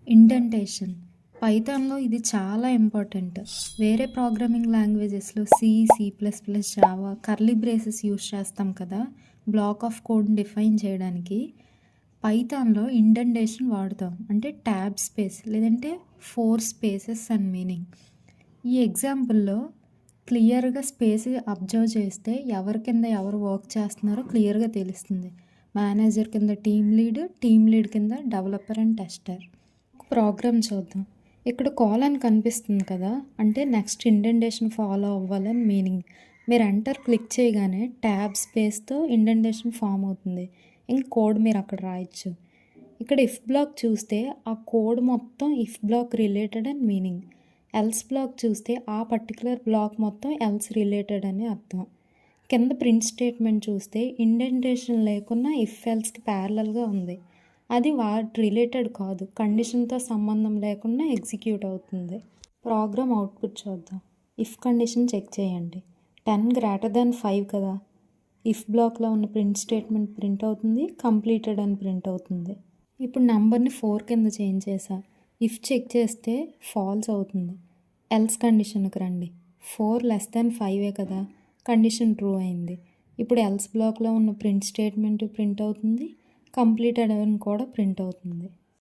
Indentation పైథాన్‌లో ఇది చాలా important. వేరే ప్రోగ్రామింగ్ లాంగ్వేజెస్‌లో C plus plus, Java curly braces use చేస్తాం కదా! బ్లాక్ ఆఫ్ కోడ్‌ని డిఫైన్ చేయడానికి. పైథాన్‌లో ఇండెంటేషన్ వాడతాం. అంటే ట్యాబ్ స్పేస్ లేదంటే 4 స్పేసెస్ అని మీనింగ్. ఈ ఎగ్జాంపుల్‌లో క్లియర్‌గా స్పేస్ అబ్జర్వ్ చేస్తే ఎవరి కింద ఎవరు వర్క్ చేస్తున్నారో క్లియర్‌గా తెలుస్తుంది. మేనేజర్ కింద టీమ్ లీడ్ కింద డెవలపర్ అండ్ టెస్టర్. ప్రోగ్రామ్ చూద్దాం. ఇక్కడ కోలన్ కనిపిస్తుంది కదా! అంటే నెక్స్ట్ ఇండెంటేషన్ ఫాలో అవ్వాలని మీనింగ్. మీరు ఎంటర్ క్లిక్ చేయగానే ట్యాబ్ స్పేస్‌తో ఇండెంటేషన్ ఫామ్ అవుతుంది. ఇంక కోడ్ మీరు అక్కడ రాయొచ్చు. ఇక్కడ ఇఫ్ బ్లాక్ చూస్తే ఆ కోడ్ మొత్తం ఇఫ్ బ్లాక్ రిలేటెడ్ అని మీనింగ్. ఎల్స్ బ్లాక్ చూస్తే ఆ పర్టికులర్ బ్లాక్ మొత్తం ఎల్స్ రిలేటెడ్ అని అర్థం. కింద ప్రింట్ స్టేట్మెంట్ చూస్తే ఇండెంటేషన్ లేకున్నా ఇఫ్ ఎల్స్కి ప్యారలల్గా ఉంది. అది వాటి రిలేటెడ్ కాదు, కండిషన్తో సంబంధం లేకుండా ఎగ్జిక్యూట్ అవుతుంది. ప్రోగ్రామ్ అవుట్పుట్ చూద్దాం. ఇఫ్ కండిషన్ చెక్ చేయండి. 10 > 5 కదా! ఇఫ్ బ్లాక్లో ఉన్న ప్రింట్ స్టేట్మెంట్ ప్రింట్ అవుతుంది, కంప్లీటెడ్ అని ప్రింట్ అవుతుంది. ఇప్పుడు నెంబర్ని 4 కింద చేంజ్ చేసా. ఇఫ్ చెక్ చేస్తే ఫాల్స్ అవుతుంది. ఎల్స్ కండిషన్కి రండి. 4 < 5 కదా! కండిషన్ ట్రూ అయింది. ఇప్పుడు ఎల్స్ బ్లాక్లో ఉన్న ప్రింట్ స్టేట్మెంట్ ప్రింట్ అవుతుంది, కంప్లీటెడ్ అని కూడా ప్రింట్ అవుతుంది.